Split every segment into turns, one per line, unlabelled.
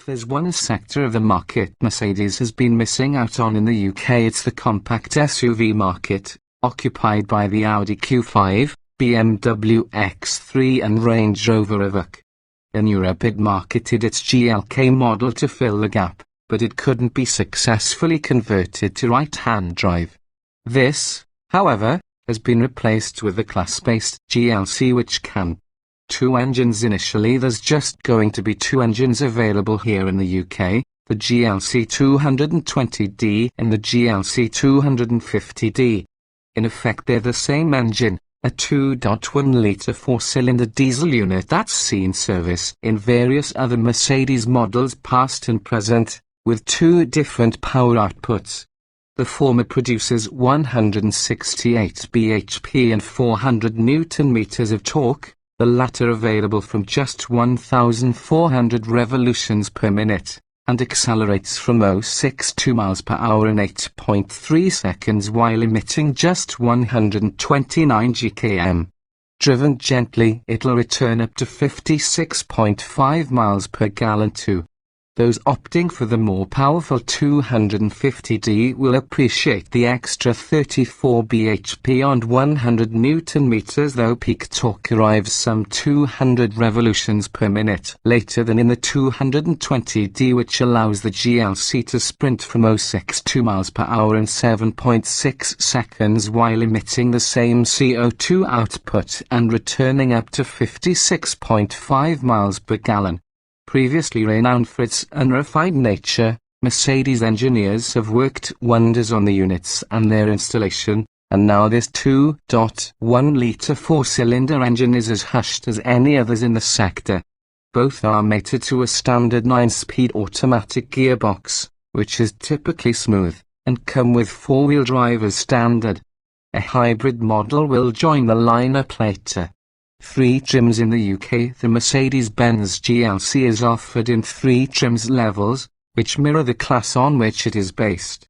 If there's one sector of the market Mercedes has been missing out on in the UK, it's the compact SUV market, occupied by the Audi Q5, BMW X3 and Range Rover Evoque. In Europe it marketed its GLK model to fill the gap, but it couldn't be successfully converted to right-hand drive. This, however, has been replaced with the class-based GLC, which can. 2 engines initially. There's just going to be 2 engines available here in the UK, the GLC 220D and the GLC 250D. In effect they're the same engine, a 2.1-litre 4-cylinder diesel unit that's seen service in various other Mercedes models past and present, with 2 different power outputs. The former produces 168 bhp and 400 Nm of torque, the latter available from just 1,400 revolutions per minute, and accelerates from 0-62 miles per hour in 8.3 seconds while emitting just 129 GkM. Driven gently, it'll return up to 56.5 miles per gallon too. Those opting for the more powerful 250D will appreciate the extra 34 bhp and 100 Nm, though peak torque arrives some 200 revolutions per minute later than in the 220D, which allows the GLC to sprint from 0-62 miles per hour in 7.6 seconds while emitting the same CO2 output and returning up to 56.5 miles per gallon. Previously renowned for its unrefined nature, Mercedes engineers have worked wonders on the units and their installation, and now this 2.1-litre 4-cylinder engine is as hushed as any others in the sector. Both are mated to a standard 9-speed automatic gearbox, which is typically smooth, and come with 4-wheel drive as standard. A hybrid model will join the lineup later. 3 trims in the UK. The Mercedes-Benz GLC is offered in 3 trims levels, which mirror the class on which it is based.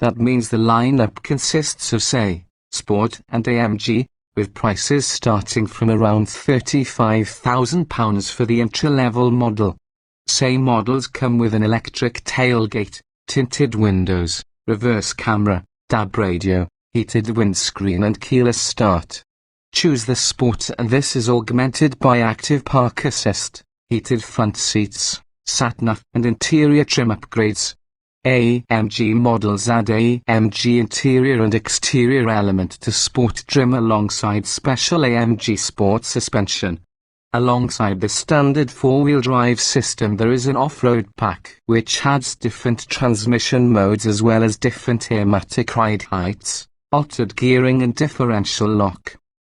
That means the lineup consists of, say, Sport and AMG, with prices starting from around £35,000 for the entry-level model. Say models come with an electric tailgate, tinted windows, reverse camera, DAB radio, heated windscreen and keyless start. Choose the Sport and this is augmented by active park assist, heated front seats, sat-nav and interior trim upgrades. AMG models add AMG interior and exterior element to Sport trim alongside special AMG Sport suspension. Alongside the standard 4-wheel drive system there is an off-road pack which adds different transmission modes as well as different airmatic ride heights, altered gearing and differential lock.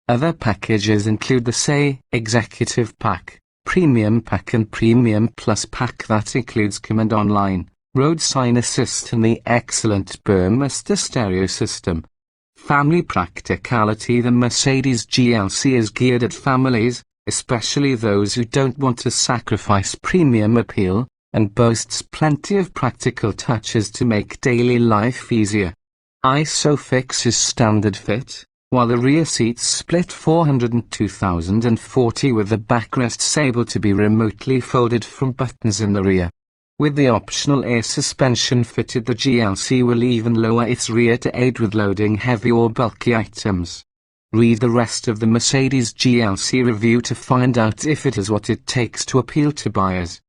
Other packages include the SAE Executive Pack, Premium Pack and Premium Plus Pack that includes Command Online, road sign assist and the excellent Burmester stereo system. Family Practicality. The Mercedes GLC is geared at families, especially those who don't want to sacrifice premium appeal, and boasts plenty of practical touches to make daily life easier. ISOFIX is standard fit, while the rear seats split 402,040 with the backrests able to be remotely folded from buttons in the rear. With the optional air suspension fitted, the GLC will even lower its rear to aid with loading heavy or bulky items. Read the rest of the Mercedes GLC review to find out if it is what it takes to appeal to buyers.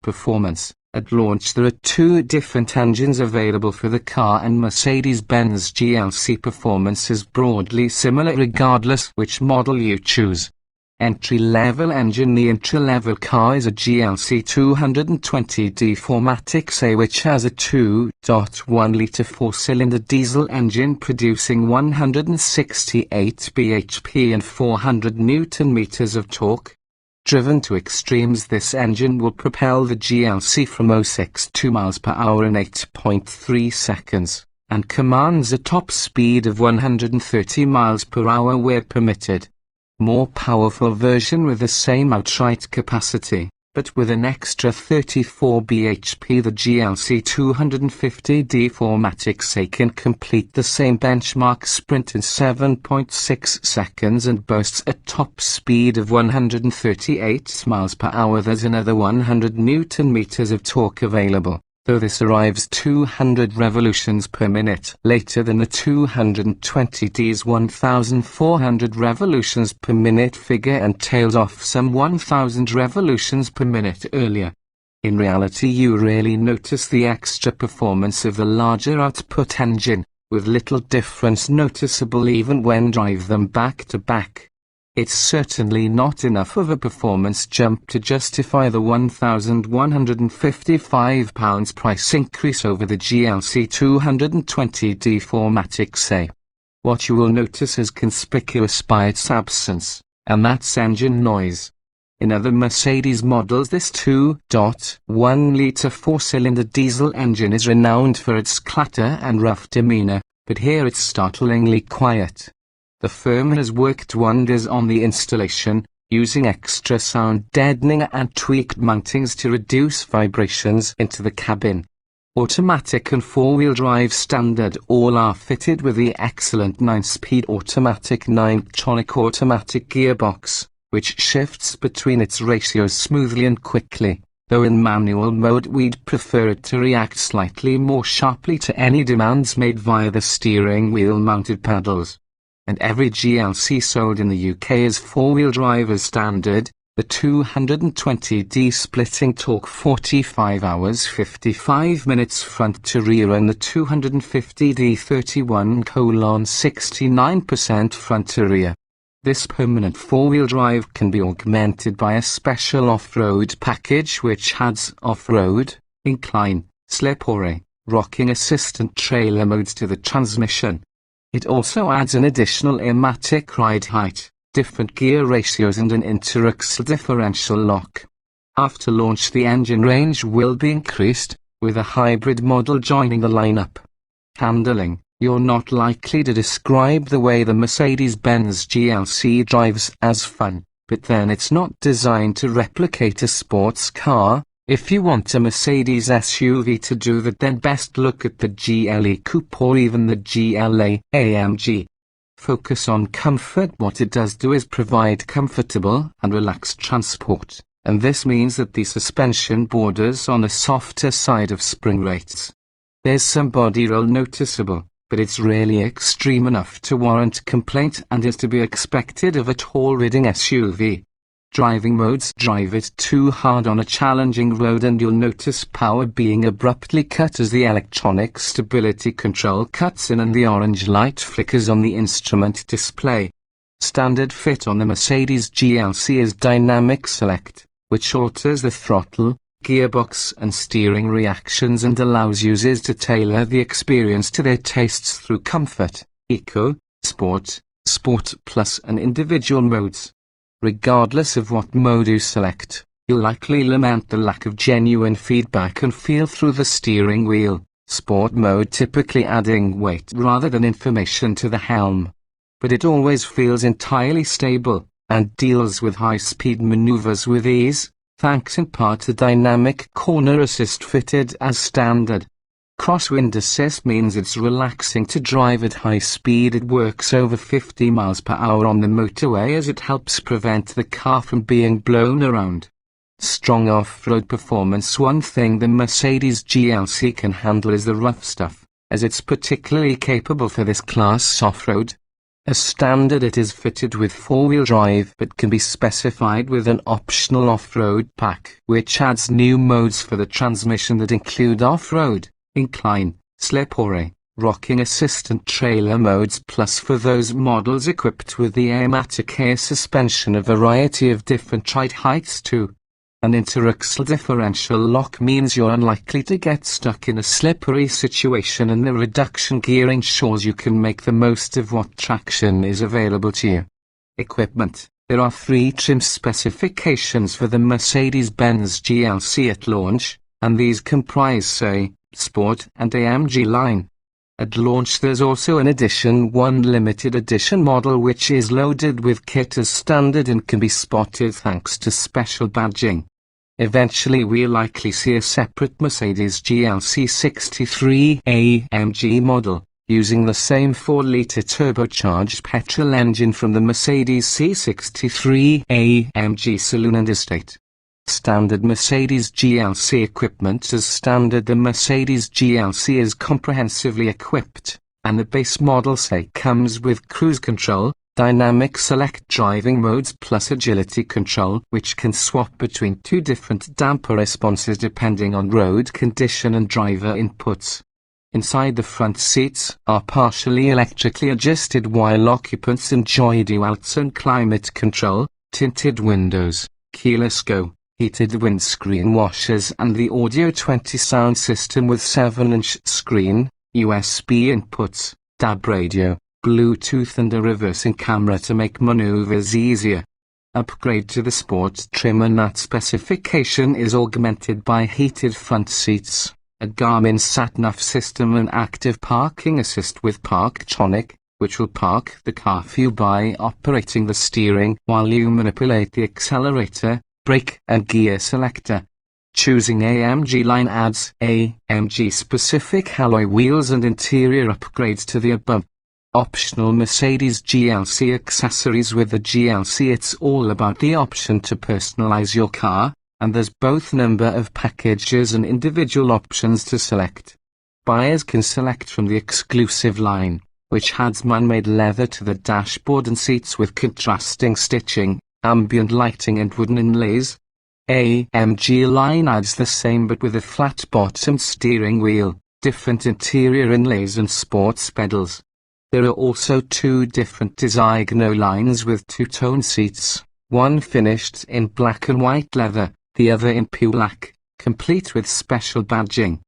Performance. At launch there are 2 different engines available for the car, and Mercedes-Benz GLC performance is broadly similar regardless which model you choose. Entry-level engine. The entry-level car is a GLC 220D 4MATIC, which has a 2.1-litre 4-cylinder diesel engine producing 168 bhp and 400 Nm of torque. Driven to extremes, this engine will propel the GLC from 0-62 miles per hour in 8.3 seconds, and commands a top speed of 130 miles per hour where permitted. More powerful version with the same outright capacity, but with an extra 34 bhp the GLC 250D4MATIC can complete the same benchmark sprint in 7.6 seconds and boasts a top speed of 138 miles per hour. There's another 100 Newton meters of torque available, though this arrives 200 revolutions per minute later than the 220D's 1400 revolutions per minute figure and tails off some 1000 revolutions per minute earlier. In reality, you really notice the extra performance of the larger output engine, with little difference noticeable even when drive them back to back. It's certainly not enough of a performance jump to justify the £1,155 price increase over the GLC 220D4MATIC. What you will notice is conspicuous by its absence, and that's engine noise. In other Mercedes models, this 2.1-litre four-cylinder diesel engine is renowned for its clatter and rough demeanor, but here it's startlingly quiet. The firm has worked wonders on the installation, using extra sound deadening and tweaked mountings to reduce vibrations into the cabin. Automatic and four-wheel drive standard all are fitted with the excellent 9-speed automatic 9-tronic automatic gearbox, which shifts between its ratios smoothly and quickly, though in manual mode we'd prefer it to react slightly more sharply to any demands made via the steering wheel mounted paddles. And every GLC sold in the UK is four-wheel drive as standard, the 220D splitting torque 45 hours 55 minutes front to rear and the 250D 31:69% front to rear. This permanent four-wheel drive can be augmented by a special off-road package which adds off-road, incline, slip or a rocking assistant trailer modes to the transmission. It also adds an additional automatic ride height, different gear ratios and an interaxle differential lock. After launch the engine range will be increased, with a hybrid model joining the lineup. Handling: you're not likely to describe the way the Mercedes-Benz GLC drives as fun, but then it's not designed to replicate a sports car. If you want a Mercedes SUV to do that, then best look at the GLE Coupe or even the GLA AMG. Focus on comfort. What it does do is provide comfortable and relaxed transport, and this means that the suspension borders on the softer side of spring rates. There's some body roll noticeable, but it's really extreme enough to warrant complaint and is to be expected of a tall-riding SUV. Driving modes: drive it too hard on a challenging road and you'll notice power being abruptly cut as the electronic stability control cuts in and the orange light flickers on the instrument display. Standard fit on the Mercedes GLC is Dynamic Select, which alters the throttle, gearbox and steering reactions and allows users to tailor the experience to their tastes through comfort, eco, sport, sport plus and individual modes. Regardless of what mode you select, you'll likely lament the lack of genuine feedback and feel through the steering wheel. Sport mode typically adding weight rather than information to the helm. But it always feels entirely stable, and deals with high-speed maneuvers with ease, thanks in part to dynamic corner assist fitted as standard. Crosswind assist means it's relaxing to drive at high speed. It works over 50 miles per hour on the motorway as it helps prevent the car from being blown around. Strong off-road performance: one thing the Mercedes GLC can handle is the rough stuff, as it's particularly capable for this class off-road. As standard it is fitted with four-wheel drive but can be specified with an optional off-road pack which adds new modes for the transmission that include off-road, incline, slip or a rocking assistant trailer modes, plus for those models equipped with the automatic air suspension a variety of different ride heights too. An interaxle differential lock means you're unlikely to get stuck in a slippery situation, and the reduction gear ensures you can make the most of what traction is available to you. Equipment: there are 3 trim specifications for the Mercedes-Benz GLC at launch, and these comprise, say, Sport and AMG line. At launch there's also an Edition 1 limited edition model which is loaded with kit as standard and can be spotted thanks to special badging. Eventually we'll likely see a separate Mercedes GLC 63 AMG model, using the same 4-litre turbocharged petrol engine from the Mercedes C63 AMG saloon and estate. Standard Mercedes GLC equipment. As standard, the Mercedes GLC is comprehensively equipped, and the base model comes with cruise control, dynamic select driving modes plus agility control, which can swap between 2 different damper responses depending on road condition and driver inputs. Inside, the front seats are partially electrically adjusted while occupants enjoy dual-zone climate control, tinted windows, keyless go, heated windscreen washers and the Audio 20 sound system with 7-inch screen, USB inputs, DAB radio, Bluetooth and a reversing camera to make maneuvers easier. Upgrade to the Sport trim, and that specification is augmented by heated front seats, a Garmin sat-nav system and active parking assist with Parktronic, which will park the car for you by operating the steering while you manipulate the accelerator, brake and gear selector. Choosing AMG line adds AMG-specific alloy wheels and interior upgrades to the above. Optional Mercedes GLC accessories. With the GLC, it's all about the option to personalize your car, and there's both number of packages and individual options to select. Buyers can select from the exclusive line, which adds man-made leather to the dashboard and seats with contrasting stitching, ambient lighting and wooden inlays. AMG line adds the same but with a flat-bottomed steering wheel, different interior inlays and sports pedals. There are also 2 different Designo lines with 2-tone seats, one finished in black and white leather, the other in pure black, complete with special badging.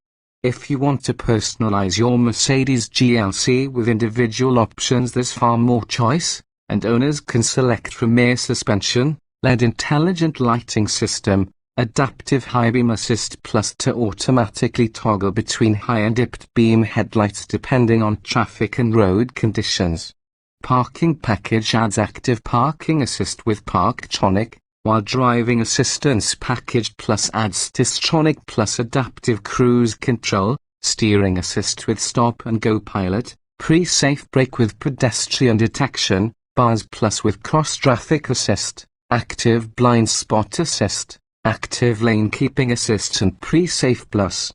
If you want to personalize your Mercedes GLC with individual options, there's far more choice, and owners can select from air suspension, LED intelligent lighting system, adaptive high beam assist plus to automatically toggle between high and dipped beam headlights depending on traffic and road conditions. Parking package adds active parking assist with Parktronic, while driving assistance package plus adds Distronic plus adaptive cruise control, steering assist with stop and go pilot, pre-safe brake with pedestrian detection, bars plus with cross traffic assist, active blind spot assist, active lane keeping assist and pre-safe plus.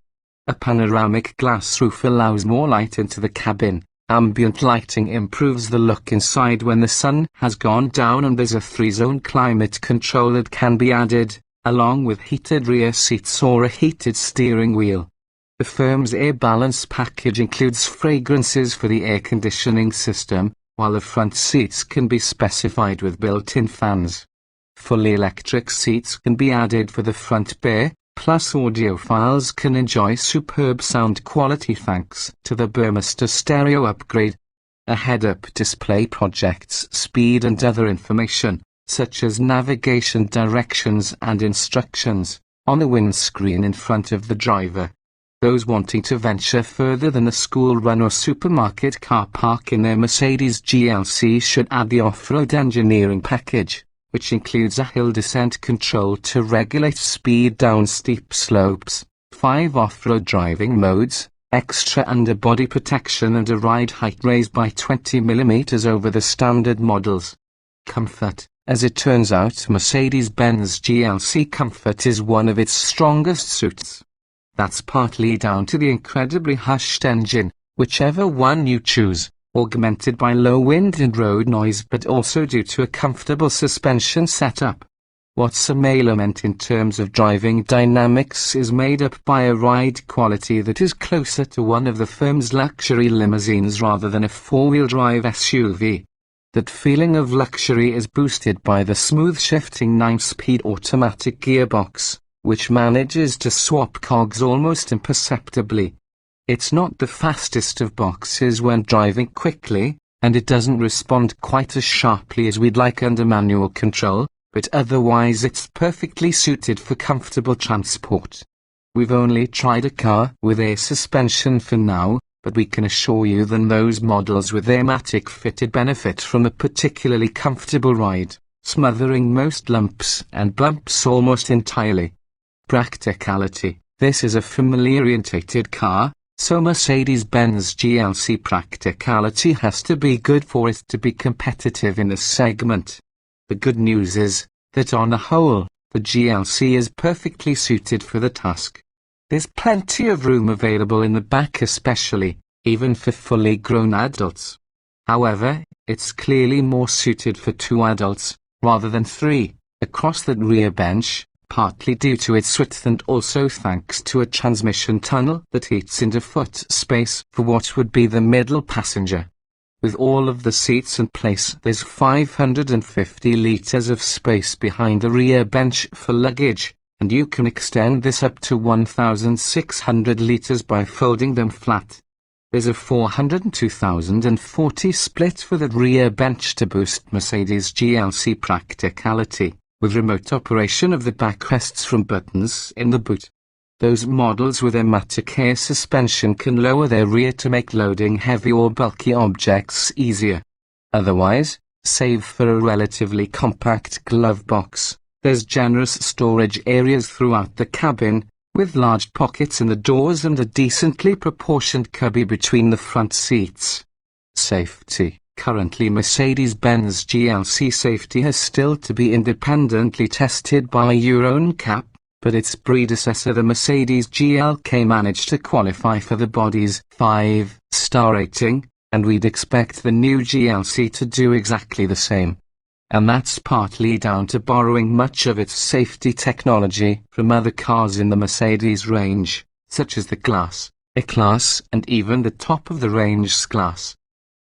A panoramic glass roof allows more light into the cabin. Ambient lighting improves the look inside when the sun has gone down, and there's a 3-zone climate control that can be added, along with heated rear seats or a heated steering wheel. The firm's air balance package includes fragrances for the air conditioning system, while the front seats can be specified with built-in fans. Fully electric seats can be added for the front pair, plus audiophiles can enjoy superb sound quality thanks to the Burmester stereo upgrade. A head-up display projects speed and other information, such as navigation directions and instructions, on the windscreen in front of the driver. Those wanting to venture further than a school run or supermarket car park in their Mercedes GLC should add the off-road engineering package, which includes a hill descent control to regulate speed down steep slopes, 5 off-road driving modes, extra underbody protection and a ride height raised by 20 mm over the standard models. Comfort. As it turns out, Mercedes-Benz GLC comfort is one of its strongest suits. That's partly down to the incredibly hushed engine, whichever one you choose, augmented by low wind and road noise, but also due to a comfortable suspension setup. What's a element in terms of driving dynamics is made up by a ride quality that is closer to one of the firm's luxury limousines rather than a 4-wheel drive SUV. That feeling of luxury is boosted by the smooth shifting 9-speed automatic gearbox, which manages to swap cogs almost imperceptibly. It's not the fastest of boxes when driving quickly, and it doesn't respond quite as sharply as we'd like under manual control, but otherwise it's perfectly suited for comfortable transport. We've only tried a car with air suspension for now, but we can assure you that those models with Airmatic fitted benefit from a particularly comfortable ride, smothering most lumps and bumps almost entirely. Practicality. This is a family-orientated car, so Mercedes-Benz GLC Practicality has to be good for it to be competitive in this segment. The good news is that on the whole, the GLC is perfectly suited for the task. There's plenty of room available in the back especially, even for fully grown adults. However, it's clearly more suited for 2 adults, rather than 3, across the rear bench, partly due to its width and also thanks to a transmission tunnel that eats into foot space for what would be the middle passenger. With all of the seats in place, there's 550 litres of space behind the rear bench for luggage, and you can extend this up to 1,600 litres by folding them flat. There's a 402,040 split for the rear bench to boost Mercedes GLC Practicality, with remote operation of the backrests from buttons in the boot. Those models with a matic air suspension can lower their rear to make loading heavy or bulky objects easier. Otherwise, save for a relatively compact glove box, there's generous storage areas throughout the cabin, with large pockets in the doors and a decently proportioned cubby between the front seats. Safety. Currently Mercedes-Benz GLC safety has still to be independently tested by Euro NCAP, but its predecessor the Mercedes GLK managed to qualify for the body's 5-star rating, and we'd expect the new GLC to do exactly the same. And that's partly down to borrowing much of its safety technology from other cars in the Mercedes range, such as the Class, A-Class and even the top-of-the-range S-Class.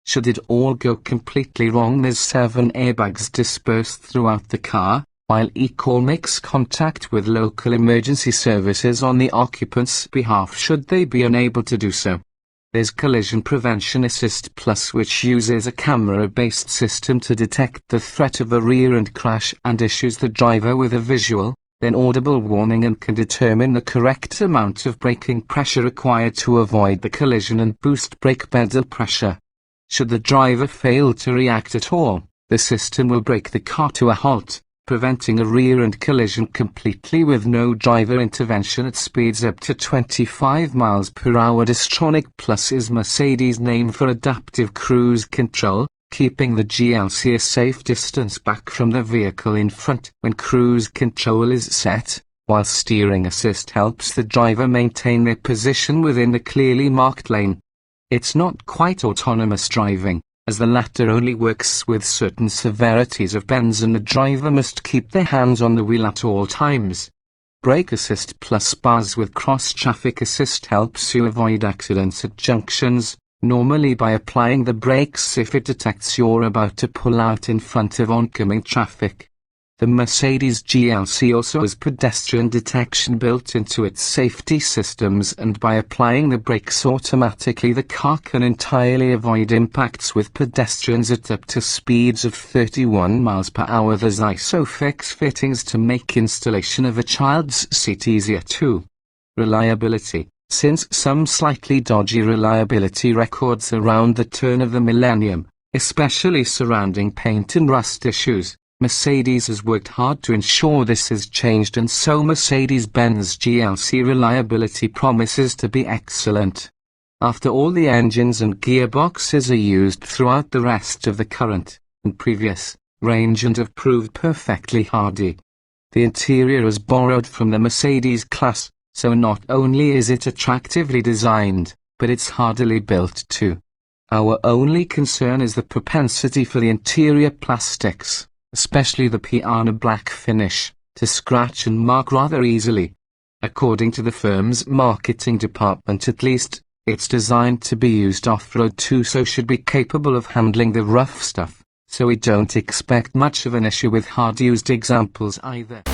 Should it all go completely wrong, there's 7 airbags dispersed throughout the car, while eCall makes contact with local emergency services on the occupant's behalf should they be unable to do so. There's Collision Prevention Assist Plus, which uses a camera-based system to detect the threat of a rear-end crash and issues the driver with a visual, then audible warning and can determine the correct amount of braking pressure required to avoid the collision and boost brake pedal pressure. Should the driver fail to react at all, the system will brake the car to a halt, preventing a rear-end collision completely with no driver intervention at speeds up to 25 miles per hour. Distronic Plus is Mercedes' name for adaptive cruise control, keeping the GLC a safe distance back from the vehicle in front when cruise control is set, while steering assist helps the driver maintain their position within the clearly marked lane. It's not quite autonomous driving, as the latter only works with certain severities of bends and the driver must keep their hands on the wheel at all times. Brake Assist Plus bars with cross-traffic assist helps you avoid accidents at junctions, normally by applying the brakes if it detects you're about to pull out in front of oncoming traffic. The Mercedes GLC also has pedestrian detection built into its safety systems, and by applying the brakes automatically the car can entirely avoid impacts with pedestrians at up to speeds of 31 miles per hour. There's ISOFIX fittings to make installation of a child's seat easier too. Reliability. Since some slightly dodgy reliability records around the turn of the millennium, especially surrounding paint and rust issues, Mercedes has worked hard to ensure this has changed, and so Mercedes-Benz GLC reliability promises to be excellent. After all, the engines and gearboxes are used throughout the rest of the current and previous range and have proved perfectly hardy. The interior is borrowed from the Mercedes class, so not only is it attractively designed, but it's hardily built too. Our only concern is the propensity for the interior plastics, especially the piano black finish, to scratch and mark rather easily. According to the firm's marketing department at least, it's designed to be used off-road too, so should be capable of handling the rough stuff, so we don't expect much of an issue with hard-used examples either.